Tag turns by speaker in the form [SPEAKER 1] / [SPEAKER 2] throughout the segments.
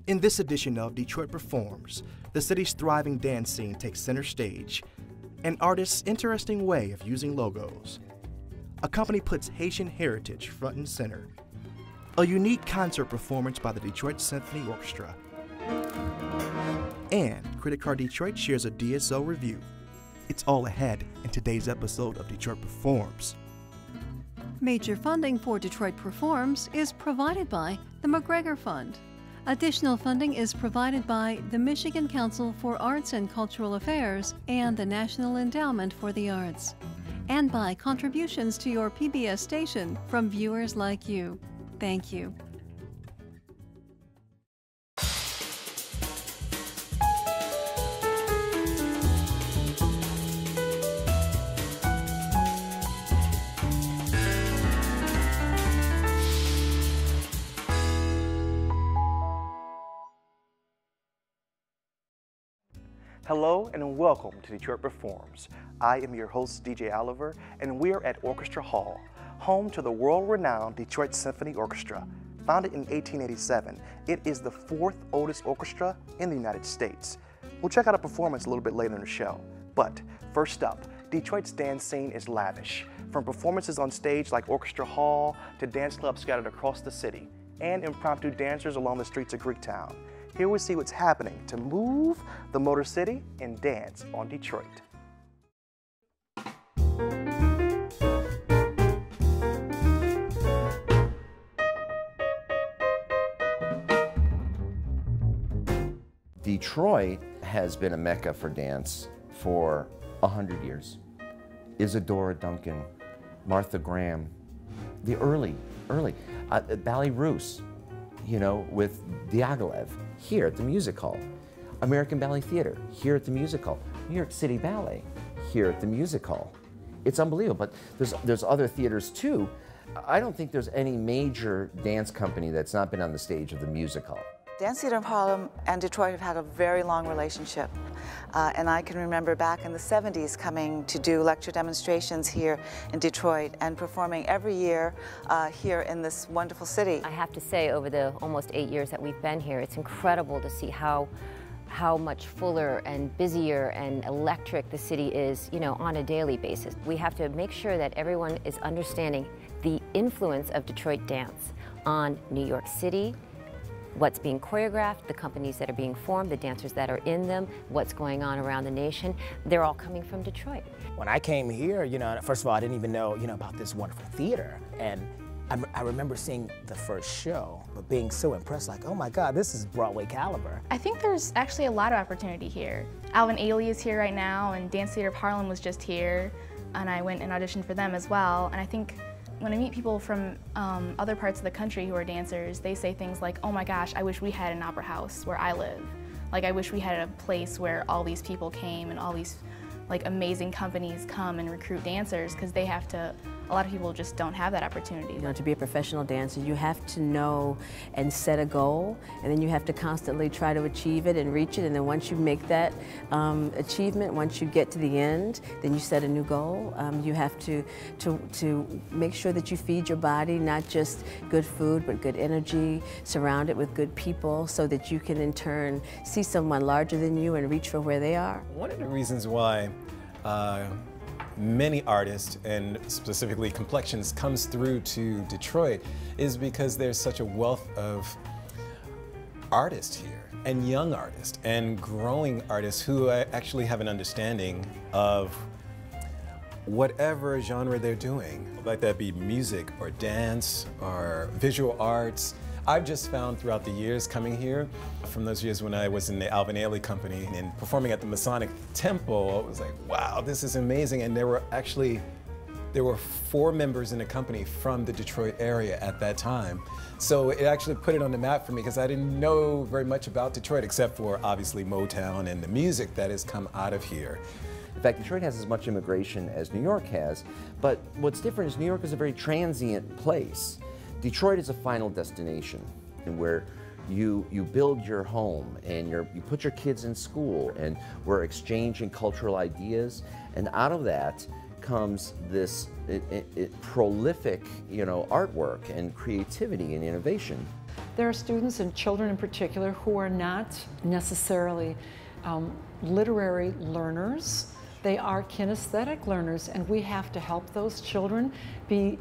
[SPEAKER 1] In this edition of Detroit Performs, the city's thriving dance scene takes center stage, an artist's interesting way of using logos. A company puts Haitian heritage front and center. A unique concert performance by the Detroit Symphony Orchestra. And Credit Card Detroit shares a DSO review. It's all ahead in today's episode of Detroit Performs.
[SPEAKER 2] Major funding for Detroit Performs is provided by the McGregor Fund. Additional funding is provided by the Michigan Council for Arts and Cultural Affairs and the National Endowment for the Arts, and by contributions to your PBS station from viewers like you. Thank you.
[SPEAKER 1] Hello and welcome to Detroit Performs. I am your host, DJ Oliver, and we're at Orchestra Hall, home to the world-renowned Detroit Symphony Orchestra. Founded in 1887, it is the fourth oldest orchestra in the United States. We'll check out a performance a little bit later in the show. But first up, Detroit's dance scene is lavish, from performances on stage like Orchestra Hall to dance clubs scattered across the city, and impromptu dancers along the streets of Greektown. Here we see what's happening to move the Motor City and dance on Detroit.
[SPEAKER 3] Detroit has been a mecca for dance for 100 years. Isadora Duncan, Martha Graham, the early, Ballet Russe, you know, with Diaghilev, here at the Music Hall. American Ballet Theater, here at the Music Hall. New York City Ballet, here at the Music Hall. It's unbelievable, but there's other theaters too. I don't think there's any major dance company that's not been on the stage of the Music Hall.
[SPEAKER 4] Dance Theater of Harlem and Detroit have had a very long relationship. And I can remember back in the 70s coming to do lecture demonstrations here in Detroit and performing every year here in this wonderful city.
[SPEAKER 5] I have to say, over the almost 8 years that we've been here, it's incredible to see how much fuller and busier and electric the city is, you know, on a daily basis. We have to make sure that everyone is understanding the influence of Detroit dance on New York City, what's being choreographed, the companies that are being formed, the dancers that are in them, what's going on around the nation. They're all coming from Detroit.
[SPEAKER 6] When I came here, you know, first of all, I didn't even know, about this wonderful theater. And I remember seeing the first show, but being so impressed, like, oh my God, this is Broadway caliber.
[SPEAKER 7] I think there's actually a lot of opportunity here. Alvin Ailey is here right now, and Dance Theater of Harlem was just here, and I went and auditioned for them as well. And I think when I meet people from other parts of the country who are dancers, they say things like, oh my gosh, I wish we had an opera house where I live. Like, I wish we had a place where all these people came and all these like amazing companies come and recruit dancers, because they have to, a lot of people just don't have that opportunity.
[SPEAKER 8] You know, to be a professional dancer, you have to know and set a goal, and then you have to constantly try to achieve it and reach it, and then once you make that achievement, once you get to the end, then you set a new goal. You have to make sure that you feed your body not just good food, but good energy, surround it with good people, so that you can in turn see someone larger than you and reach for where they are.
[SPEAKER 9] One of the reasons why many artists, and specifically Complexions, comes through to Detroit is because there's such a wealth of artists here, and young artists, and growing artists who actually have an understanding of whatever genre they're doing, like that be music or dance or visual arts. I've just found throughout the years coming here, from those years when I was in the Alvin Ailey Company and performing at the Masonic Temple, I was like, wow, this is amazing. And there were 4 members in the company from the Detroit area at that time. So it actually put it on the map for me, because I didn't know very much about Detroit, except for obviously Motown and the music that has come out of here.
[SPEAKER 3] In fact, Detroit has as much immigration as New York has, but what's different is New York is a very transient place. Detroit is a final destination, and where you build your home, and you put your kids in school, and we're exchanging cultural ideas, and out of that comes this prolific, artwork and creativity and innovation.
[SPEAKER 10] There are students and children in particular who are not necessarily literary learners. They are kinesthetic learners, and we have to help those children be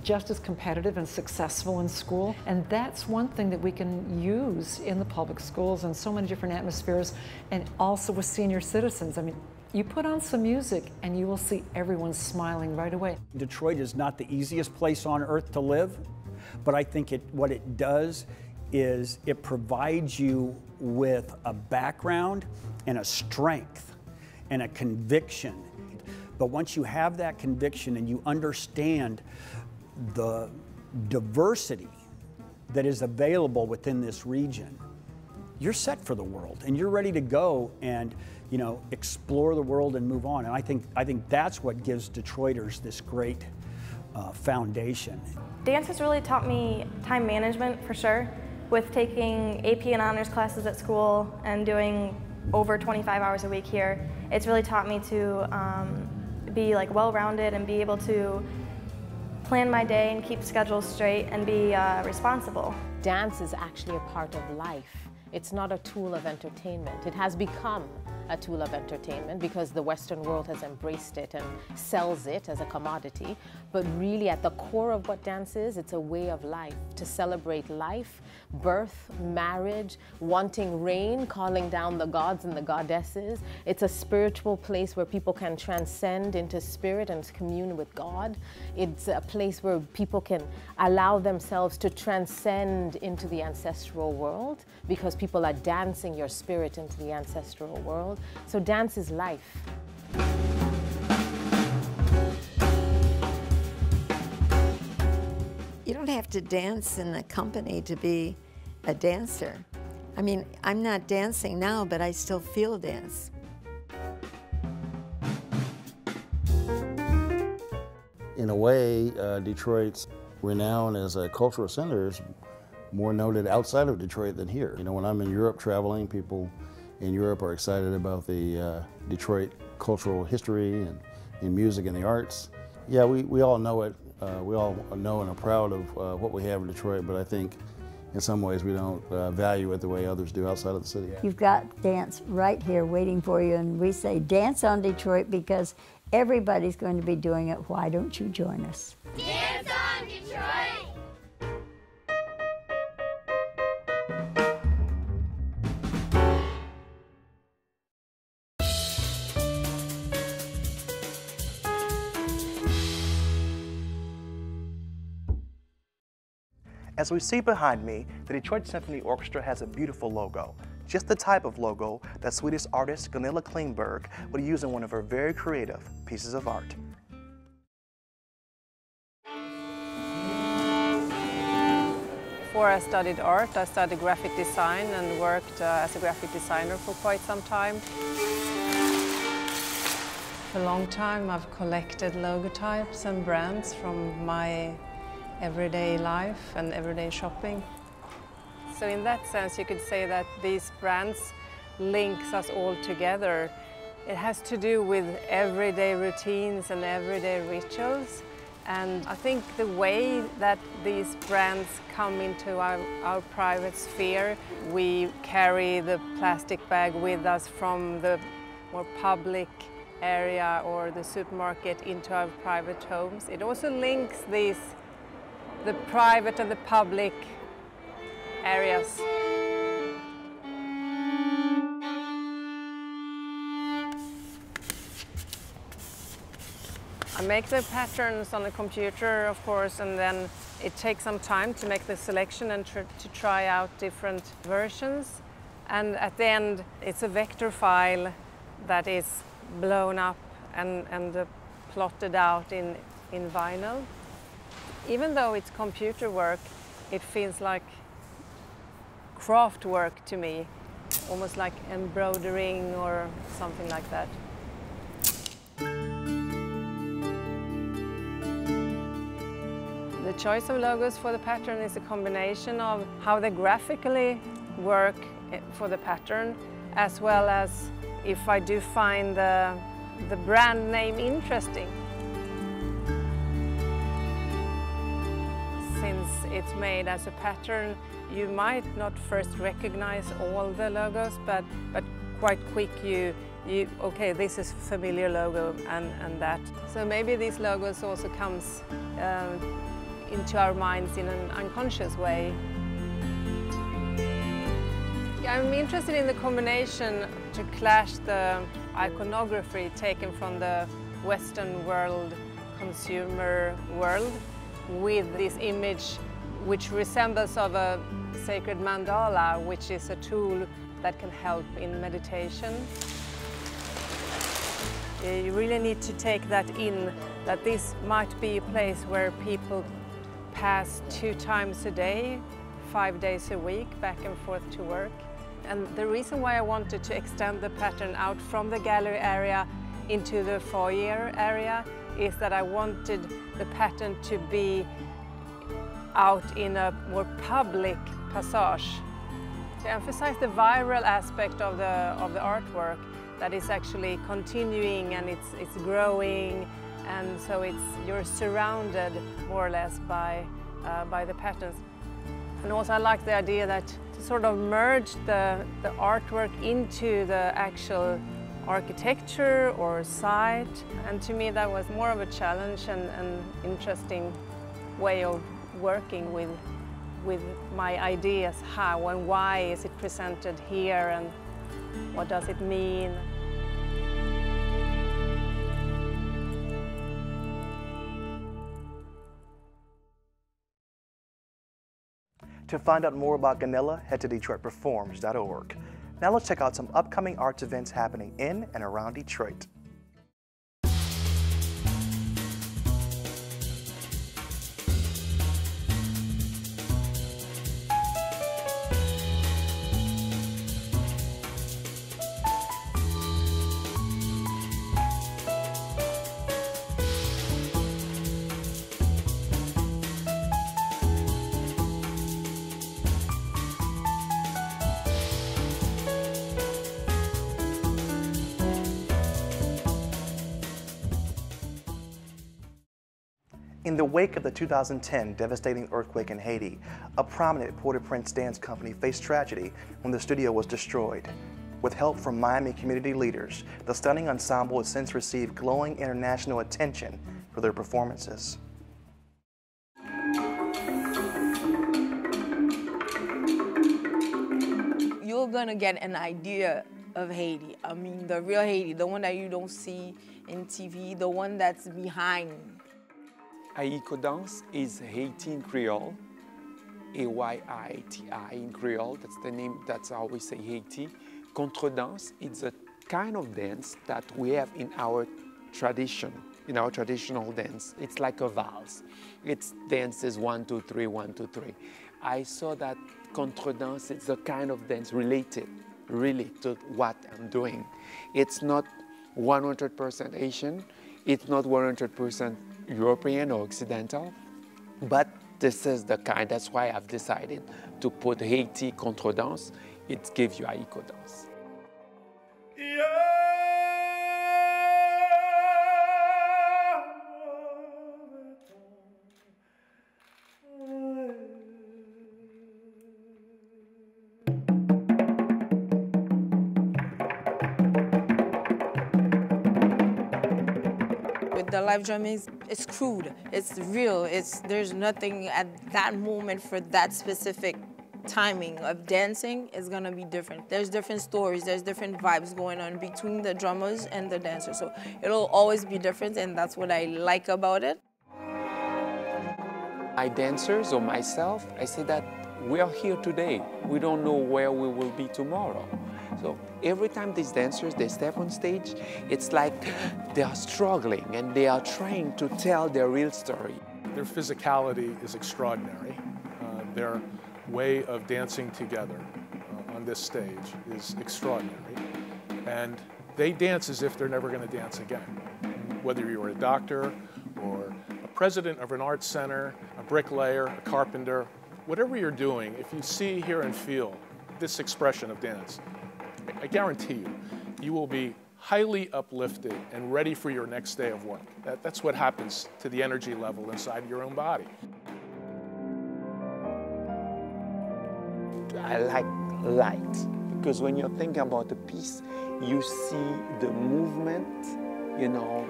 [SPEAKER 10] just as competitive and successful in school. And that's one thing that we can use in the public schools in so many different atmospheres, and also with senior citizens. I mean, you put on some music and you will see everyone smiling right away.
[SPEAKER 11] Detroit is not the easiest place on earth to live, but I think what it does is it provides you with a background and a strength and a conviction. But once you have that conviction and you understand the diversity that is available within this region, you're set for the world and you're ready to go and, you know, explore the world and move on. And I think that's what gives Detroiters this great foundation.
[SPEAKER 12] Dance has really taught me time management for sure. With taking AP and honors classes at school and doing over 25 hours a week here, it's really taught me to be like well-rounded and be able to plan my day and keep schedules straight and be responsible.
[SPEAKER 13] Dance is actually a part of life. It's not a tool of entertainment. It has become a tool of entertainment because the Western world has embraced it and sells it as a commodity. But really at the core of what dance is, it's a way of life, to celebrate life, birth, marriage, wanting rain, calling down the gods and the goddesses. It's a spiritual place where people can transcend into spirit and commune with God. It's a place where people can allow themselves to transcend into the ancestral world because people are dancing your spirit into the ancestral world. So dance is life.
[SPEAKER 14] You don't have to dance in a company to be a dancer. I mean, I'm not dancing now, but I still feel dance.
[SPEAKER 15] In a way, Detroit's renown as a cultural center is more noted outside of Detroit than here. You know, when I'm in Europe traveling, people in Europe are excited about the Detroit cultural history and in music and the arts. Yeah, we all know it. We all know and are proud of what we have in Detroit, but I think in some ways we don't value it the way others do outside of the city.
[SPEAKER 16] You've got dance right here waiting for you, and we say dance on Detroit because everybody's going to be doing it. Why don't you join us?
[SPEAKER 17] Dance on Detroit!
[SPEAKER 1] As we see behind me, the Detroit Symphony Orchestra has a beautiful logo, just the type of logo that Swedish artist Gunilla Klingberg would use in one of her very creative pieces of art.
[SPEAKER 18] Before I studied art, I studied graphic design and worked as a graphic designer for quite some time. For a long time I've collected logotypes and brands from my everyday life and everyday shopping. So in that sense you could say that these brands links us all together. It has to do with everyday routines and everyday rituals, and I think the way that these brands come into our private sphere, we carry the plastic bag with us from the more public area or the supermarket into our private homes. It also links the private and the public areas. I make the patterns on the computer, of course, and then it takes some time to make the selection and to try out different versions. And at the end, it's a vector file that is blown up and plotted out in vinyl. Even though it's computer work, it feels like craft work to me, almost like embroidering or something like that. The choice of logos for the pattern is a combination of how they graphically work for the pattern, as well as if I do find the brand name interesting. Since it's made as a pattern, you might not first recognize all the logos, but quite quick okay, this is familiar logo and that. So maybe these logos also comes into our minds in an unconscious way. I'm interested in the combination to clash the iconography taken from the Western world, consumer world, with this image which resembles of a sacred mandala, which is a tool that can help in meditation. You really need to take that in, that this might be a place where people pass 2 times a day, 5 days a week, back and forth to work. And the reason why I wanted to extend the pattern out from the gallery area into the foyer area is that I wanted the pattern to be out in a more public passage. To emphasize the viral aspect of the artwork, that is actually continuing and it's growing, and so you're surrounded more or less by the patterns. And also I like the idea that to sort of merge the artwork into the actual architecture or site, and to me that was more of a challenge and an interesting way of working with my ideas. How and why is it presented here, and what does it mean?
[SPEAKER 1] To find out more about Gunilla, head to DetroitPerforms.org. Now let's check out some upcoming arts events happening in and around Detroit. In the wake of the 2010 devastating earthquake in Haiti, a prominent Port-au-Prince dance company faced tragedy when the studio was destroyed. With help from Miami community leaders, the stunning ensemble has since received glowing international attention for their performances.
[SPEAKER 19] You're gonna get an idea of Haiti. I mean, the real Haiti, the one that you don't see in TV, the one that's behind.
[SPEAKER 20] Ayikodans is Haitian Creole, A-Y-I-T-I in Creole, that's the name, that's how we say Haiti. Contredance is a kind of dance that we have in our tradition, in our traditional dance. It's like a valse. It's dances 1, 2, 3, 1, 2, 3. I saw that contredance is a kind of dance related really to what I'm doing. It's not 100% Asian, it's not 100% European or Occidental, but this is the kind, that's why I've decided to put Haiti contredance. It gives you Ayikodans.
[SPEAKER 19] The live drumming, it's crude, it's real, there's nothing at that moment for that specific timing of dancing is gonna be different. There's different stories, there's different vibes going on between the drummers and the dancers, so it'll always be different, and that's what I like about it.
[SPEAKER 20] My dancers or myself, I say that we are here today. We don't know where we will be tomorrow. So every time these dancers, they step on stage, it's like they are struggling and they are trying to tell their real story.
[SPEAKER 21] Their physicality is extraordinary. Their way of dancing together on this stage is extraordinary. And they dance as if they're never going to dance again. Whether you're a doctor or a president of an art center, a bricklayer, a carpenter, whatever you're doing, if you see, hear, and feel this expression of dance, I guarantee you, you will be highly uplifted and ready for your next day of work. That's what happens to the energy level inside your own body.
[SPEAKER 20] I like light, because when you're thinking about a piece, you see the movement, you know,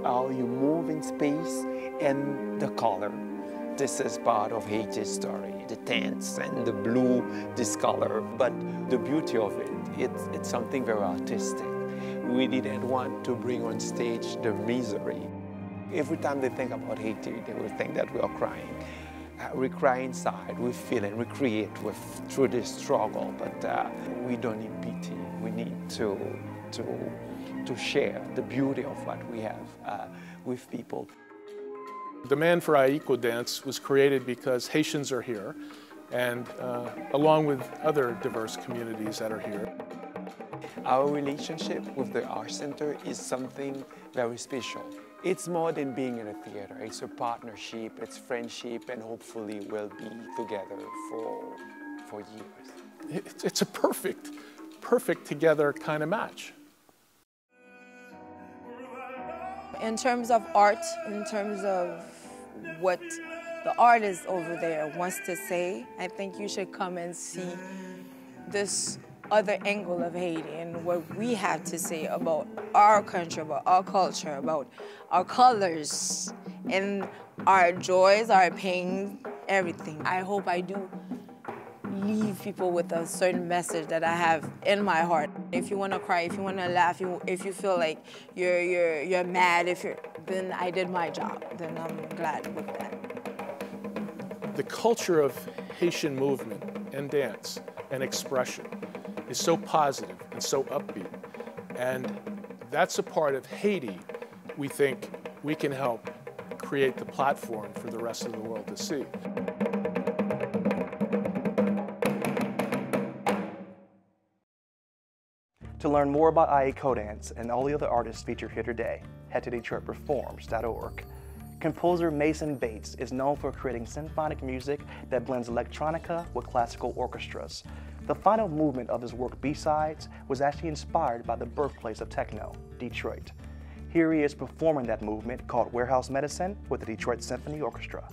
[SPEAKER 20] how you move in space, and the color. This is part of Haiti's story, the tints and the blue, this color. But the beauty of it, it's something very artistic. We didn't want to bring on stage the misery. Every time they think about Haiti, they will think that we are crying. We cry inside, we feel and we create through this struggle, but we don't need pity. We need to share the beauty of what we have with people.
[SPEAKER 21] Demand for Ayikodans was created because Haitians are here, and along with other diverse communities that are here.
[SPEAKER 20] Our relationship with the Art Center is something very special. It's more than being in a theater. It's a partnership, it's friendship, and hopefully we'll be together for years.
[SPEAKER 21] It's a perfect together kind of match.
[SPEAKER 19] In terms of art, in terms of what the artist over there wants to say, I think you should come and see this other angle of Haiti and what we have to say about our country, about our culture, about our colors, and our joys, our pains, everything. I hope I do leave people with a certain message that I have in my heart. If you want to cry, if you want to laugh, if you feel like you're mad, then I did my job. Then I'm glad with that.
[SPEAKER 21] The culture of Haitian movement and dance and expression is so positive and so upbeat, and that's a part of Haiti we think we can help create the platform for the rest of the world to see.
[SPEAKER 1] To learn more about Ayikodans and all the other artists featured here today, head to DetroitPerforms.org. Composer Mason Bates is known for creating symphonic music that blends electronica with classical orchestras. The final movement of his work, B-Sides, was actually inspired by the birthplace of techno, Detroit. Here he is performing that movement called Warehouse Medicine with the Detroit Symphony Orchestra.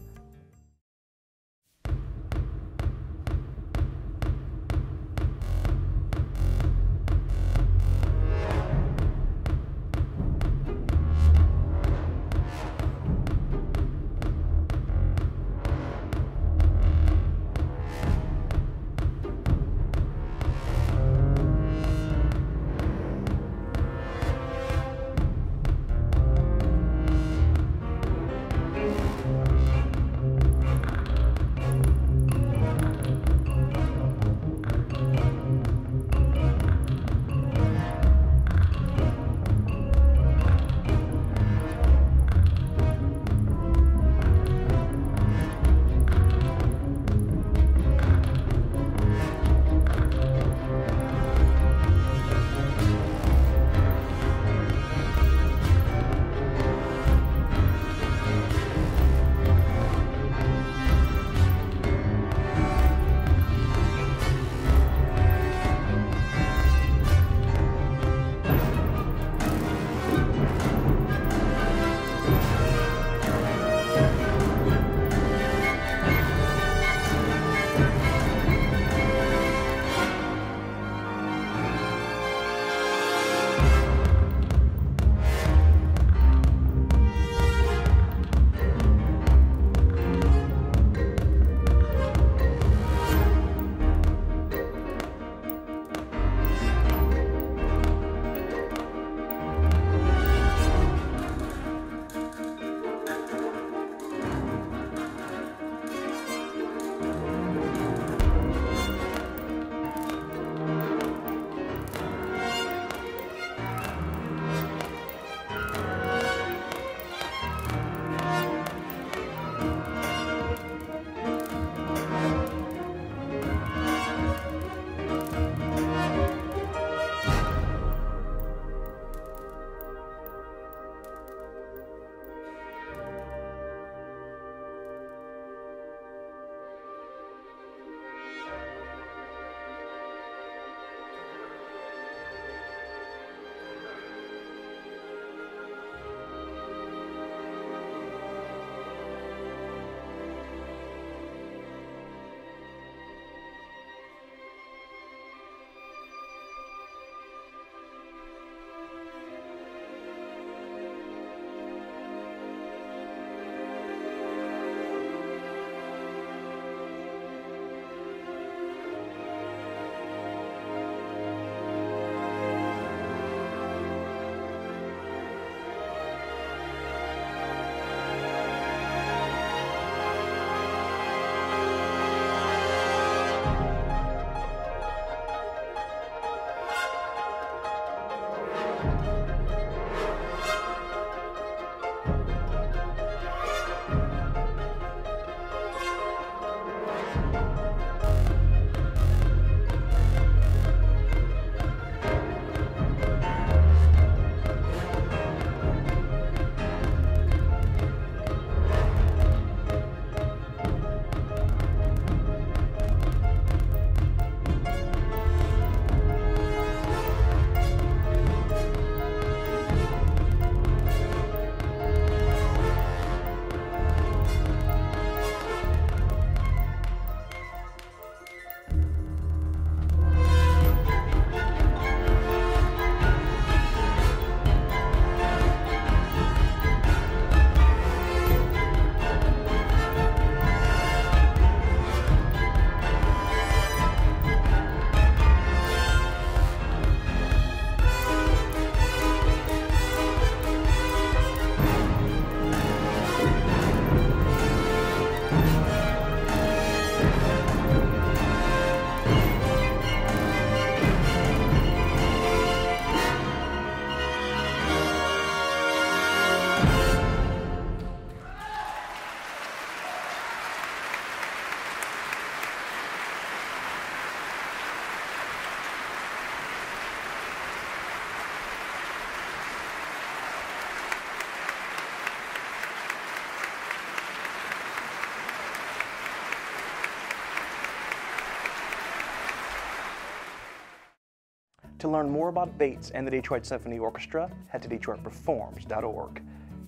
[SPEAKER 1] To learn more about Bates and the Detroit Symphony Orchestra, head to DetroitPerforms.org.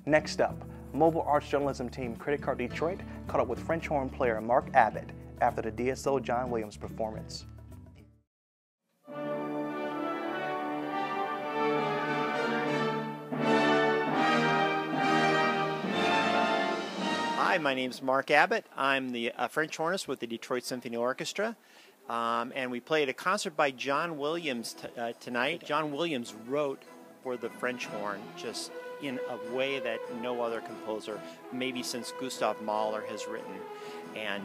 [SPEAKER 1] Next up, Mobile Arts Journalism Team Credit Card Detroit caught up with French horn player Mark Abbott after the DSO John Williams performance.
[SPEAKER 2] Hi, my name is Mark Abbott. I'm the French hornist with the Detroit Symphony Orchestra. And we played a concert by John Williams tonight. John Williams wrote for the French horn just in a way that no other composer, maybe since Gustav Mahler, has written. And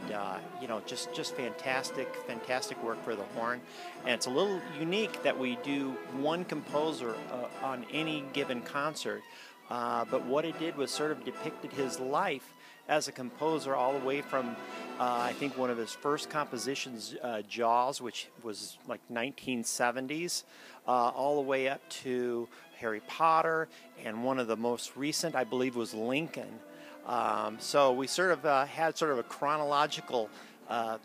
[SPEAKER 2] you know, just fantastic work for the horn. And it's a little unique that we do one composer on any given concert. But what it did was sort of depicted his life as a composer all the way from, I think, one of his first compositions, Jaws, which was like 1970s, all the way up to Harry Potter, and one of the most recent, I believe, was Lincoln. So we sort of had sort of a chronological,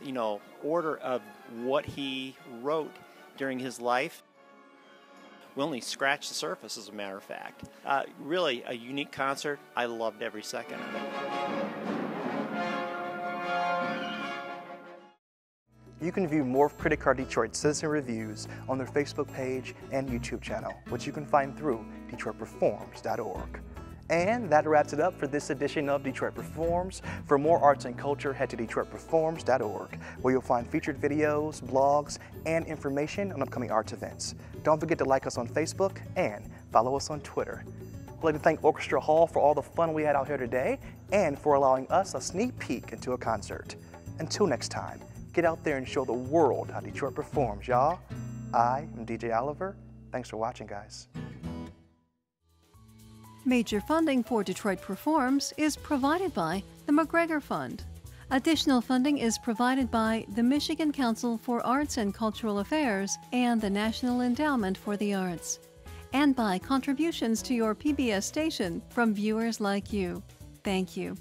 [SPEAKER 2] you know, order of what he wrote during his life. We only scratched the surface, as a matter of fact. Really a unique concert. I loved every second of it.
[SPEAKER 1] You can view more of Credit Card Detroit's citizen reviews on their Facebook page and YouTube channel, which you can find through DetroitPerforms.org. And that wraps it up for this edition of Detroit Performs. For more arts and culture, head to DetroitPerforms.org, where you'll find featured videos, blogs, and information on upcoming arts events. Don't forget to like us on Facebook and follow us on Twitter. I'd like to thank Orchestra Hall for all the fun we had out here today and for allowing us a sneak peek into a concert. Until next time, get out there and show the world how Detroit performs, y'all. I am DJ Oliver. Thanks for watching, guys.
[SPEAKER 22] Major funding for Detroit Performs is provided by the McGregor Fund. Additional funding is provided by the Michigan Council for Arts and Cultural Affairs and the National Endowment for the Arts, and by contributions to your PBS station from viewers like you. Thank you.